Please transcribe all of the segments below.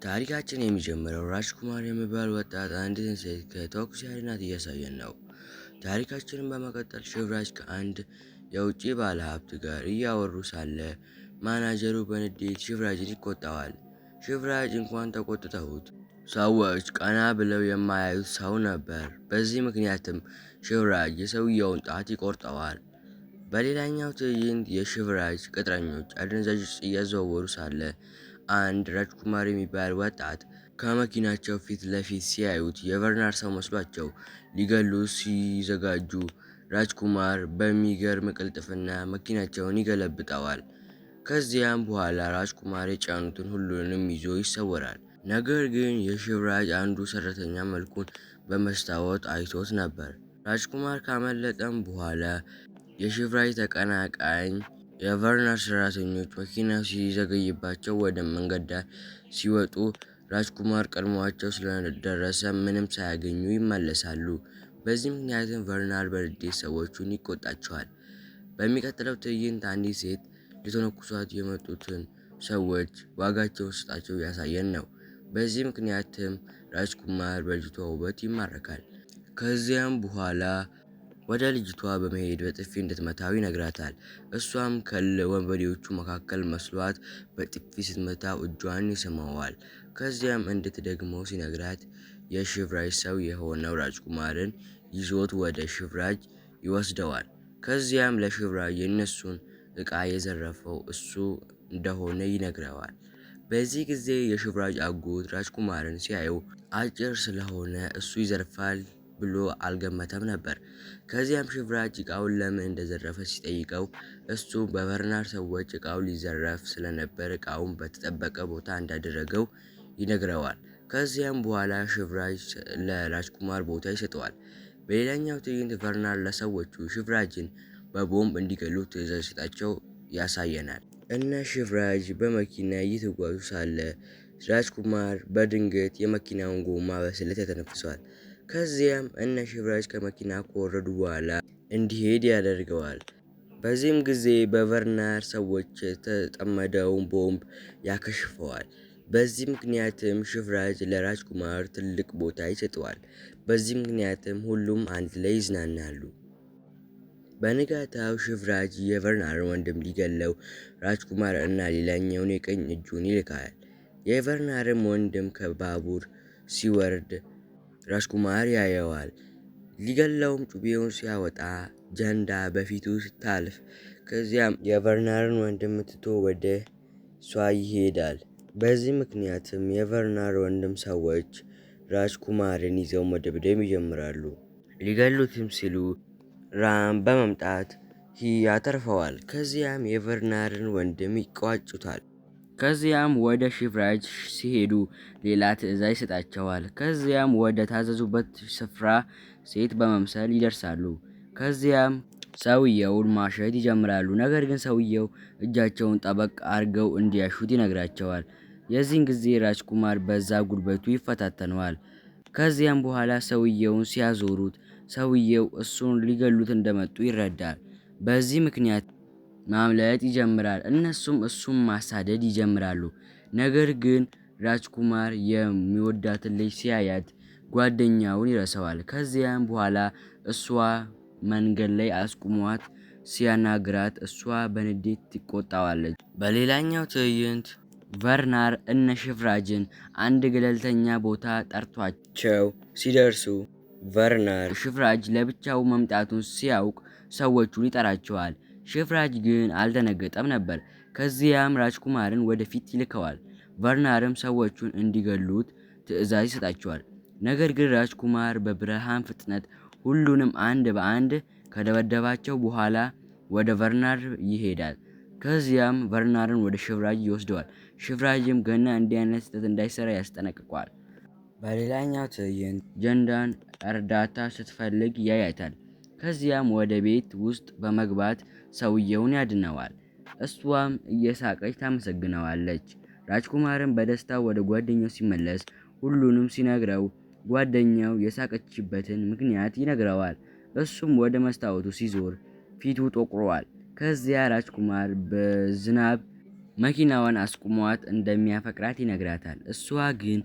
ታሪካችን የሚጀምረው ራጅኩማር የሚባል ወጣት አንዲትን ሴት ከተኩስ ሲያድናት እያሳየን ነው። ታሪካችንን በመቀጠል ሽብራጅ ከአንድ የውጭ ባለሀብት ጋር እያወሩ ሳለ ማናጀሩ በንዴት ሽብራጅን ይቆጣዋል። ሽብራጅ እንኳን ተቆጥተውት ሰዎች ቀና ብለው የማያዩት ሰው ነበር። በዚህ ምክንያትም ሽብራጅ የሰውየውን ጣት ይቆርጠዋል። በሌላኛው ትዕይንት የሽብራጅ ቅጥረኞች አደንዛዥ ዕፅ እያዘዋወሩ ሳለ አንድ ራጅኩማር የሚባል ወጣት ከመኪናቸው ፊት ለፊት ሲያዩት የቨርናር ሰው መስሏቸው ሊገሉት ሲዘጋጁ ራጅኩማር በሚገርም ቅልጥፍና መኪናቸውን ይገለብጠዋል። ከዚያም በኋላ ራጅኩማር የጫኑትን ሁሉንም ይዞ ይሰወራል። ነገር ግን የሽብራጅ አንዱ ሰራተኛ መልኩን በመስታወት አይቶት ነበር። ራጅኩማር ካመለጠም በኋላ የሽብራጅ ተቀናቃኝ የቨርናር ሰራተኞች መኪናው ሲዘገይባቸው ወደ መንገድ ዳር ሲወጡ ራጅኩማር ቀድሟቸው ስለደረሰ ምንም ሳያገኙ ይመለሳሉ። በዚህ ምክንያትም ቨርናር በንዴት ሰዎቹን ይቆጣቸዋል። በሚቀጥለው ትዕይንት አንዲት ሴት ሊተነኩሷት የመጡትን ሰዎች ዋጋቸውን ስጣቸው ያሳየን ነው። በዚህ ምክንያትም ራጅኩማር በልጅቷ ውበት ይማረካል። ከዚያም በኋላ ወደ ልጅቷ በመሄድ በጥፊ እንድትመታው ይነግራታል። እሷም ከወንበዴዎቹ መካከል መስሏት በጥፊ ስትመታው እጇን ይስመዋል። ከዚያም እንድትደግመው ሲነግራት የሽብራጅ ሰው የሆነው ራጅኩማርን ይዞት ወደ ሽብራጅ ይወስደዋል። ከዚያም ለሽብራጅ የእነሱን እቃ የዘረፈው እሱ እንደሆነ ይነግረዋል። በዚህ ጊዜ የሽብራጅ አጎት ራጅኩማርን ሲያየው አጭር ስለሆነ እሱ ይዘርፋል ብሎ አልገመተም ነበር። ከዚያም ሽብራጅ እቃውን ለምን እንደዘረፈ ሲጠይቀው እሱ በቨርናር ሰዎች እቃው ሊዘረፍ ስለነበር እቃውን በተጠበቀ ቦታ እንዳደረገው ይነግረዋል። ከዚያም በኋላ ሽብራጅ ለራጅኩማር ቦታ ይሰጠዋል። በሌላኛው ትዕይንት ቨርናር ለሰዎቹ ሽብራጅን በቦምብ እንዲገሉት ትዕዛዝ ሲሰጣቸው ያሳየናል። እነ ሽብራጅ በመኪና እየተጓዙ ሳለ ራጅኩማር በድንገት የመኪናውን ጎማ በስለት ያተነፍሰዋል። ከዚያም እነ ሽብራጅ ከመኪና ከወረዱ በኋላ እንዲሄድ ያደርገዋል። በዚህም ጊዜ በቨርናር ሰዎች የተጠመደውን ቦምብ ያከሽፈዋል። በዚህ ምክንያትም ሽብራጅ ለራጅኩማር ትልቅ ቦታ ይሰጠዋል። በዚህ ምክንያትም ሁሉም አንድ ላይ ይዝናናሉ። በንጋታው ሽብራጅ የቨርናርን ወንድም ሊገለው ራጅኩማር እና ሌላኛውን የቀኝ እጁን ይልካል። የቨርናርም ወንድም ከባቡር ሲወርድ ራጅኩማር ያየዋል። ሊገለውም ጩቤውን ሲያወጣ ጀንዳ በፊቱ ስታልፍ ከዚያም የቨርናርን ወንድም ትቶ ወደ እሷ ይሄዳል። በዚህ ምክንያትም የቨርናር ወንድም ሰዎች ራጅኩማርን ይዘው መደብደብ ይጀምራሉ። ሊገሉትም ሲሉ ራም በመምጣት ያተርፈዋል። ከዚያም የቨርናርን ወንድም ይቋጩታል። ከዚያም ወደ ሽብራጅ ሲሄዱ ሌላ ትዕዛዝ ይሰጣቸዋል። ከዚያም ወደ ታዘዙበት ስፍራ ሴት በመምሰል ይደርሳሉ። ከዚያም ሰውየውን ማሸት ይጀምራሉ። ነገር ግን ሰውየው እጃቸውን ጠበቅ አርገው እንዲያሹት ይነግራቸዋል። የዚህን ጊዜ ራጅኩማር በዛ ጉልበቱ ይፈታተነዋል። ከዚያም በኋላ ሰውየውን ሲያዞሩት ሰውየው እሱን ሊገሉት እንደመጡ ይረዳል። በዚህ ምክንያት ማምለጥ ይጀምራል። እነሱም እሱን ማሳደድ ይጀምራሉ። ነገር ግን ራጅኩማር የሚወዳትን ልጅ ሲያያት ጓደኛውን ይረሳዋል። ከዚያም በኋላ እሷ መንገድ ላይ አስቁሟት ሲያናግራት እሷ በንዴት ትቆጣዋለች። በሌላኛው ትዕይንት ቨርናር እነ ሽብራጅን አንድ ገለልተኛ ቦታ ጠርቷቸው ሲደርሱ ቨርናር ሽብራጅ ለብቻው መምጣቱን ሲያውቅ ሰዎቹን ይጠራቸዋል። ሽብራጅ ግን አልደነገጠም ነበር። ከዚያም ራጅኩማርን ወደፊት ይልከዋል። ቨርናርም ሰዎቹን እንዲገሉት ትዕዛዝ ይሰጣቸዋል። ነገር ግን ራጅኩማር በብርሃን ፍጥነት ሁሉንም አንድ በአንድ ከደበደባቸው በኋላ ወደ ቨርናር ይሄዳል። ከዚያም ቨርናርን ወደ ሽብራጅ ይወስደዋል። ሽብራጅም ገና እንዲህ አይነት ስህተት እንዳይሰራ ያስጠነቅቀዋል። በሌላኛው ትዕይንት ጀንዳን እርዳታ ስትፈልግ ያያታል። ከዚያም ወደ ቤት ውስጥ በመግባት ሰውየውን ያድነዋል። እሷም እየሳቀች ታመሰግነዋለች። ራጅኩማርም በደስታ ወደ ጓደኛው ሲመለስ ሁሉንም ሲነግረው ጓደኛው የሳቀችበትን ምክንያት ይነግረዋል። እሱም ወደ መስታወቱ ሲዞር ፊቱ ጠቁሯል። ከዚያ ራጅኩማር በዝናብ መኪናዋን አስቁሟት እንደሚያፈቅራት ይነግራታል። እሷ ግን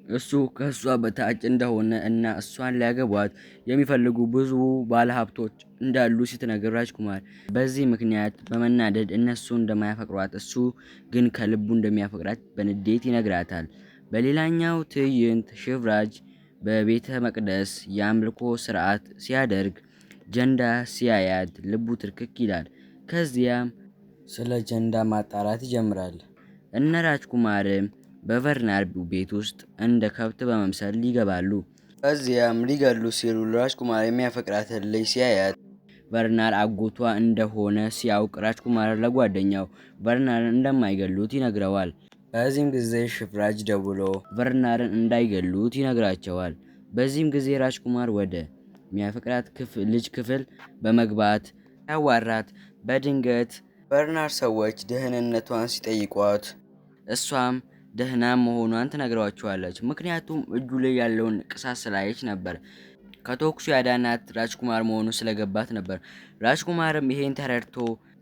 እሱ ከእሷ በታች እንደሆነ እና እሷን ሊያገቧት የሚፈልጉ ብዙ ባለሀብቶች እንዳሉ ስትነግር ራጅኩማር በዚህ ምክንያት በመናደድ እነሱ እንደማያፈቅሯት እሱ ግን ከልቡ እንደሚያፈቅራት በንዴት ይነግራታል። በሌላኛው ትዕይንት ሽቭራጅ በቤተ መቅደስ የአምልኮ ስርዓት ሲያደርግ ጀንዳ ሲያያት ልቡ ትርክክ ይላል። ከዚያም ስለ ጀንዳ ማጣራት ይጀምራል። እነ ራጅኩማርም በቨርናር ቤት ውስጥ እንደ ከብት በመምሰል ይገባሉ። ከዚያም ሊገሉ ሲሉ ራጅኩማር የሚያፈቅራትን ልጅ ሲያያት ቨርናር አጎቷ እንደሆነ ሲያውቅ ራጅኩማር ለጓደኛው ቨርናርን እንደማይገሉት ይነግረዋል። በዚህም ጊዜ ሽፍራጅ ደውሎ ቨርናርን እንዳይገሉት ይነግራቸዋል። በዚህም ጊዜ ራጅኩማር ወደ የሚያፈቅራት ልጅ ክፍል በመግባት ያዋራት። በድንገት ቨርናር ሰዎች ደህንነቷን ሲጠይቋት እሷም ደህና መሆኗን ትነግረዋቸዋለች። ምክንያቱም እጁ ላይ ያለውን ንቅሳት ስላየች ነበር። ከተኩሱ ያዳናት ራጅኩማር መሆኑ ስለገባት ነበር። ራጅኩማርም ይሄን ተረድቶ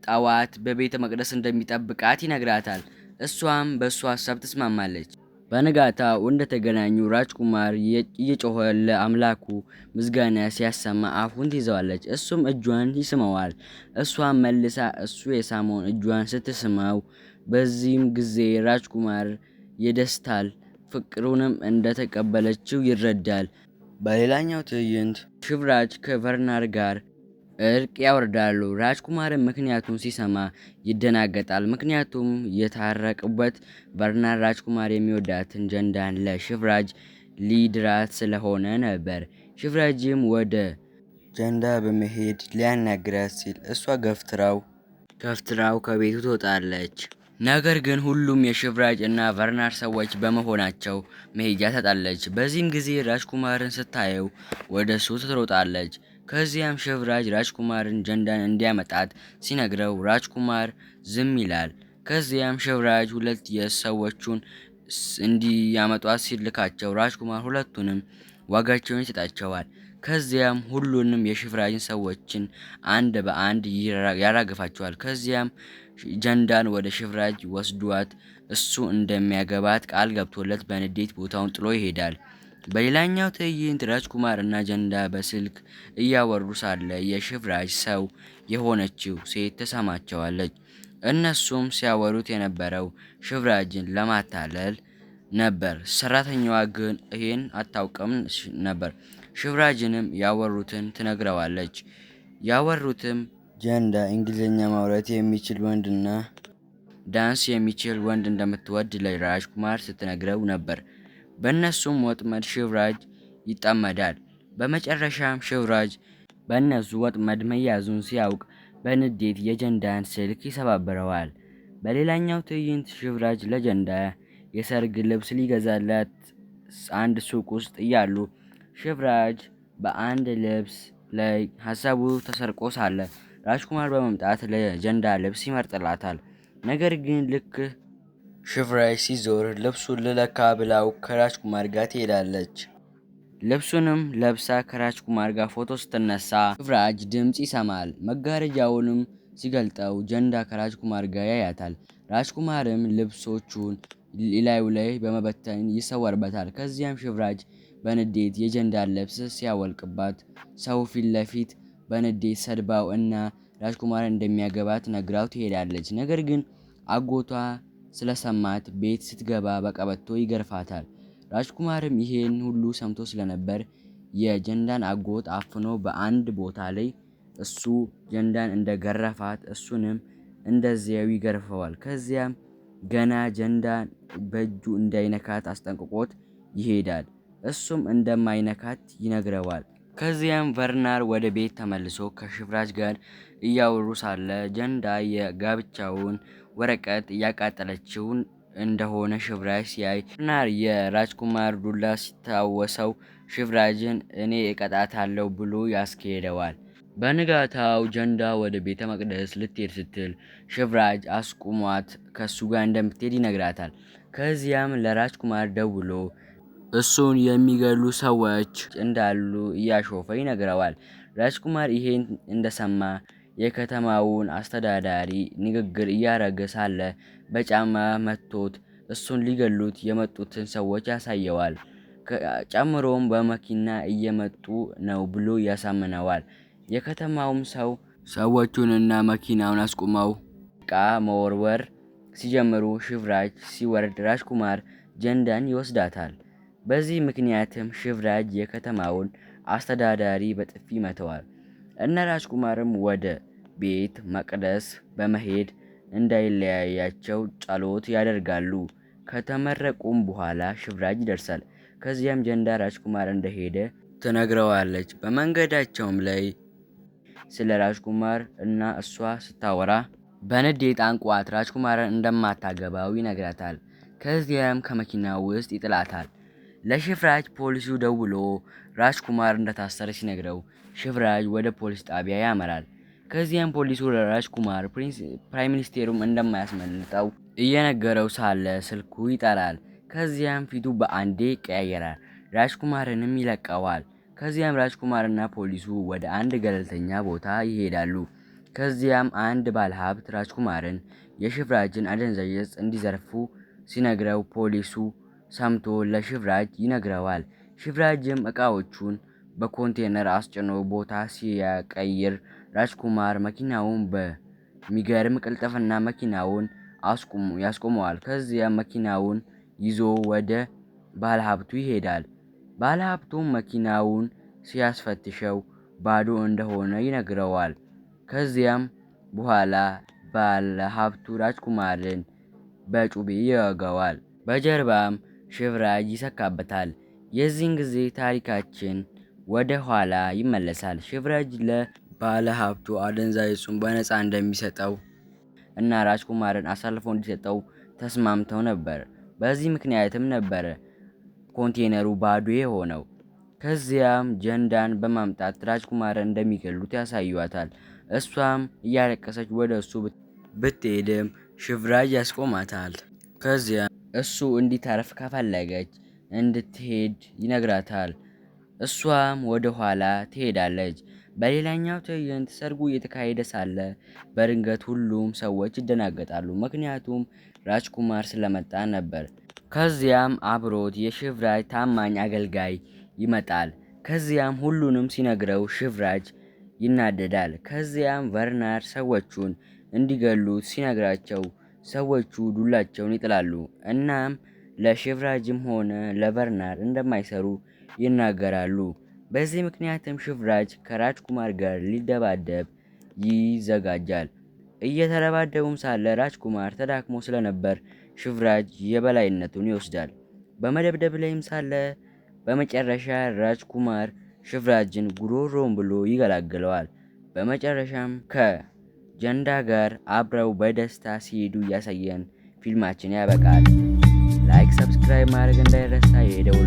ጠዋት በቤተ መቅደስ እንደሚጠብቃት ይነግራታል። እሷም በእሱ ሀሳብ ትስማማለች። በንጋታው እንደተገናኙ ራጅኩማር እየጮኸ ለአምላኩ ምስጋና ሲያሰማ አፉን ትይዘዋለች። እሱም እጇን ይስመዋል። እሷም መልሳ እሱ የሳመውን እጇን ስትስመው በዚህም ጊዜ ራጅኩማር የደስታል ፍቅሩንም እንደተቀበለችው ይረዳል። በሌላኛው ትዕይንት ሽቭራጅ ከቨርናር ጋር እርቅ ያወርዳሉ። ራጅኩማርም ምክንያቱን ሲሰማ ይደናገጣል። ምክንያቱም የታረቁበት ቨርናር ራጅኩማር የሚወዳትን ጀንዳን ለሽቭራጅ ሊድራት ስለሆነ ነበር። ሽቭራጅም ወደ ጀንዳ በመሄድ ሊያናግራት ሲል እሷ ገፍትራው ከቤቱ ትወጣለች። ነገር ግን ሁሉም የሽቭራጅ እና ቨርናር ሰዎች በመሆናቸው መሄጃ ታጣለች። በዚህም ጊዜ ራጅኩማርን ስታየው ወደ እሱ ትሮጣለች። ከዚያም ሽቭራጅ ራጅኩማርን ጀንዳን እንዲያመጣት ሲነግረው ራጅኩማር ዝም ይላል። ከዚያም ሽቭራጅ ሁለት የሰዎቹን እንዲያመጧት ሲልካቸው ራጅኩማር ሁለቱንም ዋጋቸውን ይሰጣቸዋል። ከዚያም ሁሉንም የሽቭራጅን ሰዎችን አንድ በአንድ ያራግፋቸዋል። ከዚያም ጀንዳን ወደ ሽቭራጅ ወስዷት እሱ እንደሚያገባት ቃል ገብቶለት በንዴት ቦታውን ጥሎ ይሄዳል። በሌላኛው ትዕይንት ራጅኩማር እና ጀንዳ በስልክ እያወሩ ሳለ የሽቭራጅ ሰው የሆነችው ሴት ተሰማቸዋለች። እነሱም ሲያወሩት የነበረው ሽቭራጅን ለማታለል ነበር። ሰራተኛዋ ግን ይሄን አታውቅም ነበር። ሽቭራጅንም ያወሩትን ትነግረዋለች። ያወሩትም ጀንዳ እንግሊዝኛ ማውራት የሚችል ወንድና ዳንስ የሚችል ወንድ እንደምትወድ ለራጅኩማር ስትነግረው ነበር። በእነሱም ወጥመድ ሽቭራጅ ይጠመዳል። በመጨረሻም ሽቭራጅ በእነሱ ወጥመድ መያዙን ሲያውቅ በንዴት የጀንዳን ስልክ ይሰባብረዋል። በሌላኛው ትዕይንት ሽቭራጅ ለጀንዳ የሰርግ ልብስ ሊገዛላት አንድ ሱቅ ውስጥ እያሉ ሽቭራጅ በአንድ ልብስ ላይ ሀሳቡ ተሰርቆ ሳለ ራጅኩማር በመምጣት ለጀንዳ ልብስ ይመርጥላታል። ነገር ግን ልክ ሽቭራጅ ሲዞር ልብሱን ልለካ ብላው ከራጅኩማር ጋር ትሄዳለች። ልብሱንም ለብሳ ከራጅኩማር ጋር ፎቶ ስትነሳ ሽቭራጅ ድምፅ ይሰማል። መጋረጃውንም ሲገልጠው ጀንዳ ከራጅኩማር ጋር ያያታል። ራጅኩማርም ልብሶቹን ላዩ ላይ በመበተን ይሰወርበታል። ከዚያም ሽቭራጅ በንዴት የጀንዳን ልብስ ሲያወልቅባት ሰው ፊት ለፊት በንዴት ሰድባው እና ራጅኩማር እንደሚያገባት ነግራው ትሄዳለች። ነገር ግን አጎቷ ስለሰማት ቤት ስትገባ በቀበቶ ይገርፋታል። ራጅኩማርም ይሄን ሁሉ ሰምቶ ስለነበር የጀንዳን አጎት አፍኖ በአንድ ቦታ ላይ እሱ ጀንዳን እንደገረፋት እሱንም እንደዚያው ይገርፈዋል። ከዚያም ገና ጀንዳን በእጁ እንዳይነካት አስጠንቅቆት ይሄዳል። እሱም እንደማይነካት ይነግረዋል። ከዚያም ቨርናር ወደ ቤት ተመልሶ ከሽቭራጅ ጋር እያወሩ ሳለ ጀንዳ የጋብቻውን ወረቀት እያቃጠለችው እንደሆነ ሽቭራጅ ሲያይ ቨርናር የራጅኩማር ዱላ ሲታወሰው ሽቭራጅን እኔ እቀጣታለሁ ብሎ ያስኬደዋል። በንጋታው ጀንዳ ወደ ቤተ መቅደስ ልትሄድ ስትል ሽቭራጅ አስቁሟት ከሱ ጋር እንደምትሄድ ይነግራታል። ከዚያም ለራጅኩማር ደውሎ እሱን የሚገሉ ሰዎች እንዳሉ እያሾፈ ይነግረዋል። ራጅኩማር ይሄን እንደሰማ የከተማውን አስተዳዳሪ ንግግር እያረገ ሳለ በጫማ መቶት እሱን ሊገሉት የመጡትን ሰዎች ያሳየዋል። ጨምሮም በመኪና እየመጡ ነው ብሎ ያሳምነዋል። የከተማውም ሰው ሰዎቹንና መኪናውን አስቁመው ዕቃ መወርወር ሲጀምሩ ሽፍራጅ ሲወርድ ራጅኩማር ጀንዳን ይወስዳታል። በዚህ ምክንያትም ሽፍራጅ የከተማውን አስተዳዳሪ በጥፊ ይመተዋል። እነ ራጅኩማርም ወደ ቤተ መቅደስ በመሄድ እንዳይለያያቸው ጸሎት ያደርጋሉ። ከተመረቁም በኋላ ሽፍራጅ ይደርሳል። ከዚያም ጀንዳ ራጅኩማር እንደሄደ ትነግረዋለች። በመንገዳቸውም ላይ ስለ ራጅኩማር እና እሷ ስታወራ በንዴት አንቋት ራጅኩማርን እንደማታገባው ይነግራታል። ከዚያም ከመኪናው ውስጥ ይጥላታል። ለሽፍራጅ ፖሊሱ ደውሎ ራጅኩማር እንደታሰረ ሲነግረው ሽፍራጅ ወደ ፖሊስ ጣቢያ ያመራል። ከዚያም ፖሊሱ ለራጅኩማር ፕራይም ሚኒስቴሩም እንደማያስመልጠው እየነገረው ሳለ ስልኩ ይጠራል። ከዚያም ፊቱ በአንዴ ይቀያየራል። ራጅኩማርንም ይለቀዋል። ከዚያም ራጅኩማርና ፖሊሱ ወደ አንድ ገለልተኛ ቦታ ይሄዳሉ። ከዚያም አንድ ባለሀብት ራጅኩማርን የሽፍራጅን አደንዛዥ ዕፅ እንዲዘርፉ ሲነግረው ፖሊሱ ሰምቶ ለሽፍራጅ ይነግረዋል። ሽፍራጅም እቃዎቹን በኮንቴነር አስጭኖ ቦታ ሲያቀይር ራጅኩማር መኪናውን በሚገርም ቅልጥፍና መኪናውን ያስቆመዋል። ከዚያም መኪናውን ይዞ ወደ ባለሀብቱ ይሄዳል። ባለሀብቱም መኪናውን ሲያስፈትሸው ባዶ እንደሆነ ይነግረዋል። ከዚያም በኋላ ባለሀብቱ ራጅኩማርን በጩቤ ይወጋዋል። በጀርባም ሽፍራጅ ይሰካበታል። የዚህን ጊዜ ታሪካችን ወደ ኋላ ይመለሳል። ሽፍራጅ ለባለሀብቱ አደንዛዥ ዕፁን በነፃ እንደሚሰጠው እና ራጅኩማርን አሳልፎ እንዲሰጠው ተስማምተው ነበር። በዚህ ምክንያትም ነበረ ኮንቴነሩ ባዶ የሆነው። ከዚያም ጀንዳን በማምጣት ራጅኩማርን እንደሚገሉት ያሳዩታል። እሷም እያለቀሰች ወደ እሱ ብትሄድም ሽፍራጅ ያስቆማታል። ከዚያም እሱ እንዲተርፍ ከፈለገች እንድትሄድ ይነግራታል። እሷም ወደ ኋላ ትሄዳለች። በሌላኛው ትዕይንት ሰርጉ እየተካሄደ ሳለ በድንገት ሁሉም ሰዎች ይደናገጣሉ። ምክንያቱም ራጅኩማር ስለመጣ ነበር። ከዚያም አብሮት የሽፍራጅ ታማኝ አገልጋይ ይመጣል። ከዚያም ሁሉንም ሲነግረው ሽፍራጅ ይናደዳል። ከዚያም ቨርናር ሰዎቹን እንዲገሉት ሲነግራቸው ሰዎቹ ዱላቸውን ይጥላሉ። እናም ለሽፍራጅም ሆነ ለቨርናር እንደማይሰሩ ይናገራሉ። በዚህ ምክንያትም ሽፍራጅ ከራጅኩማር ጋር ሊደባደብ ይዘጋጃል። እየተደባደቡም ሳለ ራጅኩማር ተዳክሞ ስለነበር ሽፍራጅ የበላይነቱን ይወስዳል። በመደብደብ ላይም ሳለ በመጨረሻ ራጅኩማር ሽፍራጅን ጉሮሮን ብሎ ይገላግለዋል። በመጨረሻም ከጀንዳ ጋር አብረው በደስታ ሲሄዱ እያሳየን ፊልማችን ያበቃል። ላይክ፣ ሰብስክራይብ ማድረግ እንዳይረሳ። የደውል